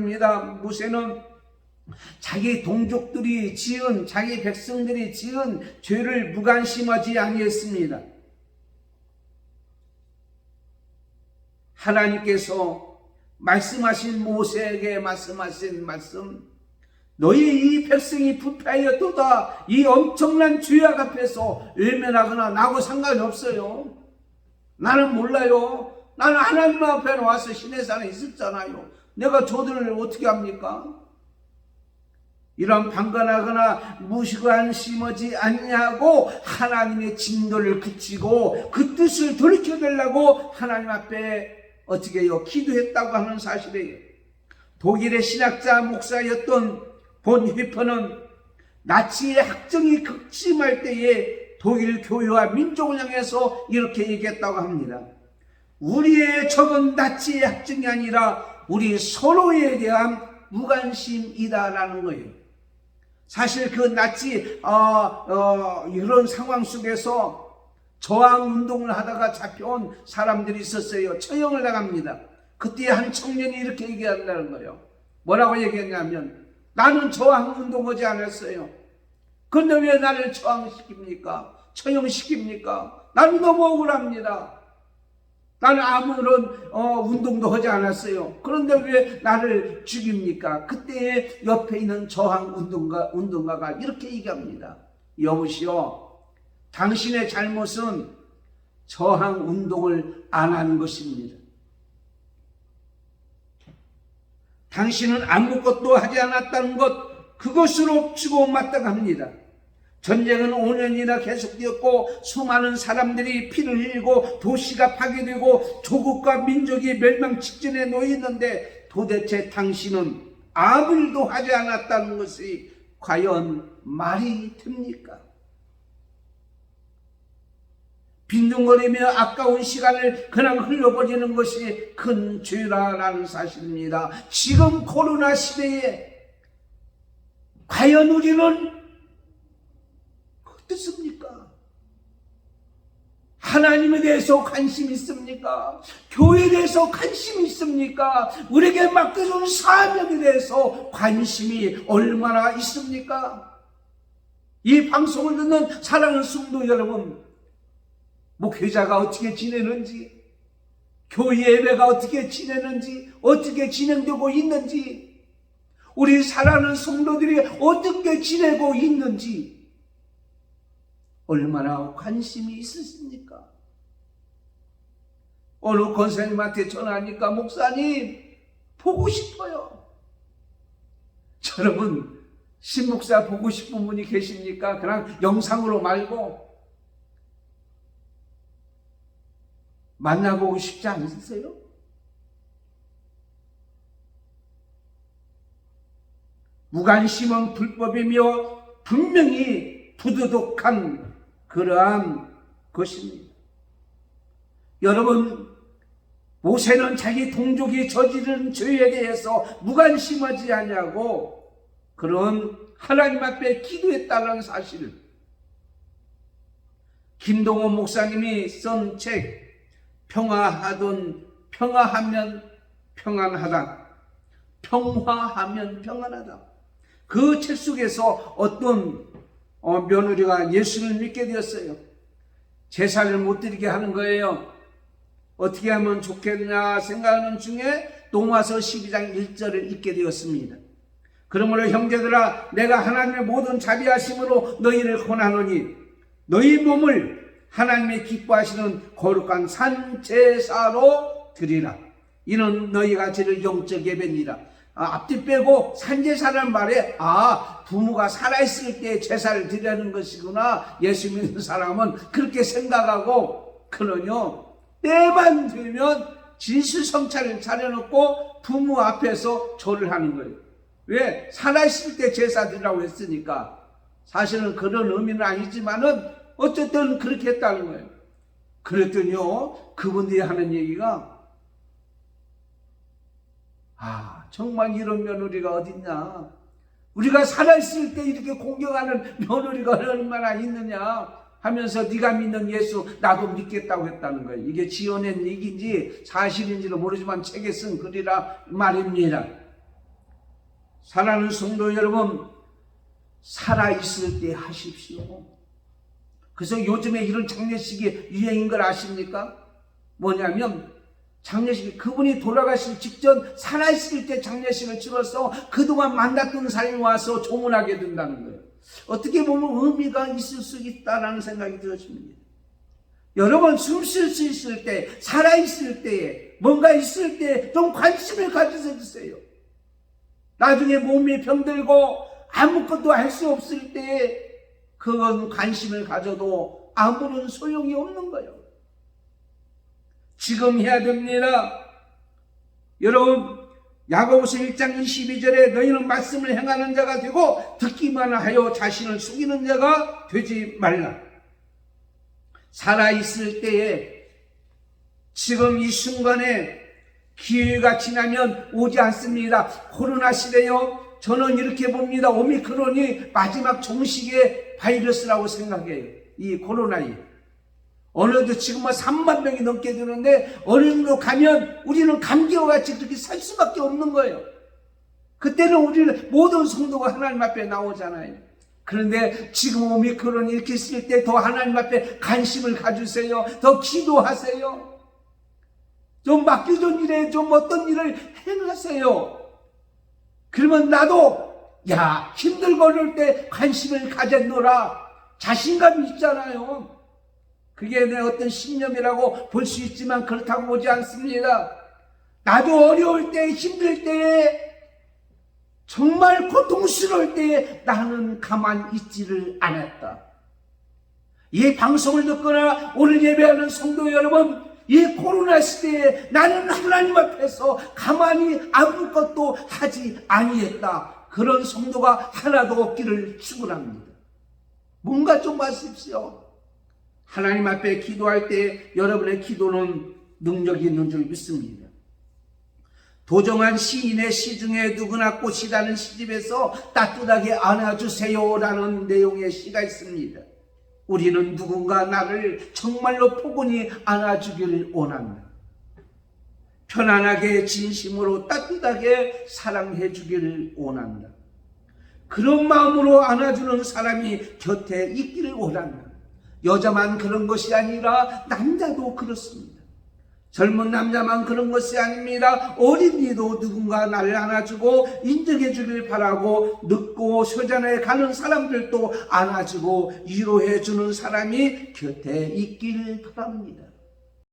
그럽니다. 모세는 자기 동족들이 지은, 자기 백성들이 지은 죄를 무관심하지 아니했습니다. 하나님께서 말씀하신 모세에게 말씀하신 말씀, 너희 이 백성이 부패하였도다, 이 엄청난 죄악 앞에서 외면하거나 나하고 상관이 없어요. 나는 몰라요. 나는 하나님 앞에 와서 시내산에 있었잖아요. 내가 저들을 어떻게 합니까? 이런 방관하거나 무관심하지 않냐고 하나님의 진노를 그치고 그 뜻을 돌이켜달라고 하나님 앞에 어떻게 해요? 기도했다고 하는 사실이에요. 독일의 신학자 목사였던 본휘퍼는 나치의 학정이 극심할 때에 독일 교회와 민족을 향해서 이렇게 얘기했다고 합니다. 우리의 적은 나치의 학정이 아니라 우리 서로에 대한 무관심이다라는 거예요. 사실 그 나치 이런 상황 속에서 저항운동을 하다가 잡혀온 사람들이 있었어요. 처형을 당합니다. 그때 한 청년이 이렇게 얘기한다는 거예요. 뭐라고 얘기했냐면, 나는 저항운동하지 않았어요. 그런데 왜 나를 저항시킵니까? 처형시킵니까? 나는 너무 억울합니다. 나는 아무런 운동도 하지 않았어요. 그런데 왜 나를 죽입니까? 그때 옆에 있는 저항운동가가 이렇게 얘기합니다. 여보시오, 당신의 잘못은 저항운동을 안 한 것입니다. 당신은 아무것도 하지 않았다는 것, 그것으로 주고받아갑니다. 전쟁은 5년이나 계속되었고 수많은 사람들이 피를 흘리고 도시가 파괴되고 조국과 민족이 멸망 직전에 놓였는데 도대체 당신은 아무 일도 하지 않았다는 것이 과연 말이 됩니까? 빈둥거리며 아까운 시간을 그냥 흘려버리는 것이 큰 죄라는 사실입니다. 지금 코로나 시대에 과연 우리는 어떻습니까? 하나님에 대해서 관심이 있습니까? 교회에 대해서 관심이 있습니까? 우리에게 맡겨준 사명에 대해서 관심이 얼마나 있습니까? 이 방송을 듣는 사랑하는 성도 여러분, 목회자가 어떻게 지내는지, 교회 예배가 어떻게 지내는지, 어떻게 진행되고 있는지, 우리 사랑하는 성도들이 어떻게 지내고 있는지 얼마나 관심이 있으십니까? 어느 권사님한테 전화하니까 목사님 보고 싶어요. 여러분, 신목사 보고 싶은 분이 계십니까? 그냥 영상으로 말고 만나보고 싶지 않으세요? 무관심은 불법이며 분명히 부도덕한 그러한 것입니다. 여러분, 모세는 자기 동족이 저지른 죄에 대해서 무관심하지 않냐고 그런 하나님 앞에 기도했다는 사실을 김동원 목사님이 쓴 책 평화하면 평안하다, 평화하면 평안하다, 그 책 속에서 어떤 며느리가 예수를 믿게 되었어요. 제사를 못 드리게 하는 거예요. 어떻게 하면 좋겠냐 생각하는 중에 로마서 12장 1절을 읽게 되었습니다. 그러므로 형제들아, 내가 하나님의 모든 자비하심으로 너희를 권하노니 너희 몸을 하나님의 기뻐하시는 거룩한 산제사로 드리라. 이는 너희가 지를 영적 예배니라. 앞뒤 빼고 산제사라는 말에 부모가 살아있을 때 제사를 드리는 것이구나. 예수 믿는 사람은 그렇게 생각하고, 그러뇨, 때만 되면 진수성찬을 차려놓고 부모 앞에서 절을 하는 거예요. 왜? 살아있을 때 제사 드리라고 했으니까. 사실은 그런 의미는 아니지만은 어쨌든 그렇게 했다는 거예요. 그랬더니요, 그분들이 하는 얘기가, 정말 이런 며느리가 어딨냐. 우리가 살아있을 때 이렇게 공경하는 며느리가 얼마나 있느냐 하면서 네가 믿는 예수 나도 믿겠다고 했다는 거예요. 이게 지어낸 얘기인지 사실인지도 모르지만 책에 쓴 글이라 말입니다. 사랑하는 성도 여러분, 살아있을 때 하십시오. 그래서 요즘에 이런 장례식이 유행인 걸 아십니까? 뭐냐면 장례식, 그분이 돌아가실 직전 살아있을 때 장례식을 치러서 그동안 만났던 사람이 와서 조문하게 된다는 거예요. 어떻게 보면 의미가 있을 수 있다는 생각이 들어집니다. 여러분, 숨 쉴 수 있을 때, 살아있을 때에, 뭔가 있을 때 좀 관심을 가져주세요. 나중에 몸이 병들고 아무것도 할 수 없을 때에 그건 관심을 가져도 아무런 소용이 없는 거예요. 지금 해야 됩니다. 여러분, 야고보서 1장 22절에 너희는 말씀을 행하는 자가 되고 듣기만 하여 자신을 속이는 자가 되지 말라. 살아있을 때에, 지금 이 순간에 기회가 지나면 오지 않습니다. 코로나 시대요, 저는 이렇게 봅니다. 오미크론이 마지막 종식의 바이러스라고 생각해요. 이 코로나이. 어느덧 지금 3만 명이 넘게 되는데 어느 정도 가면 우리는 감기와 같이 그렇게 살 수밖에 없는 거예요. 그때는 우리는 모든 성도가 하나님 앞에 나오잖아요. 그런데 지금 오미크론이 이렇게 있을 때 더 하나님 앞에 관심을 가주세요. 더 기도하세요. 좀 맡겨준 일에 좀 어떤 일을 행하세요. 그러면 나도 힘들고 어려울 때 관심을 가졌노라, 자신감이 있잖아요. 그게 내 어떤 신념이라고 볼 수 있지만 그렇다고 보지 않습니다. 나도 어려울 때, 힘들 때에, 정말 고통스러울 때에 나는 가만히 있지를 않았다. 이 방송을 듣거나 오늘 예배하는 성도 여러분, 이 코로나 시대에 나는 하나님 앞에서 가만히 아무것도 하지 아니했다. 그런 성도가 하나도 없기를 축원합니다. 뭔가 좀 하십시오. 하나님 앞에 기도할 때 여러분의 기도는 능력이 있는 줄 믿습니다. 도정한 시인의 시 중에 누구나 꽃이라는 시집에서 따뜻하게 안아주세요라는 내용의 시가 있습니다. 우리는 누군가 나를 정말로 포근히 안아주기를 원한다. 편안하게 진심으로 따뜻하게 사랑해 주기를 원한다. 그런 마음으로 안아주는 사람이 곁에 있기를 원한다. 여자만 그런 것이 아니라 남자도 그렇습니다. 젊은 남자만 그런 것이 아닙니다. 어린이도 누군가 나를 안아주고 인정해 주길 바라고, 늙고 소전에 가는 사람들도 안아주고 위로해 주는 사람이 곁에 있길 바랍니다.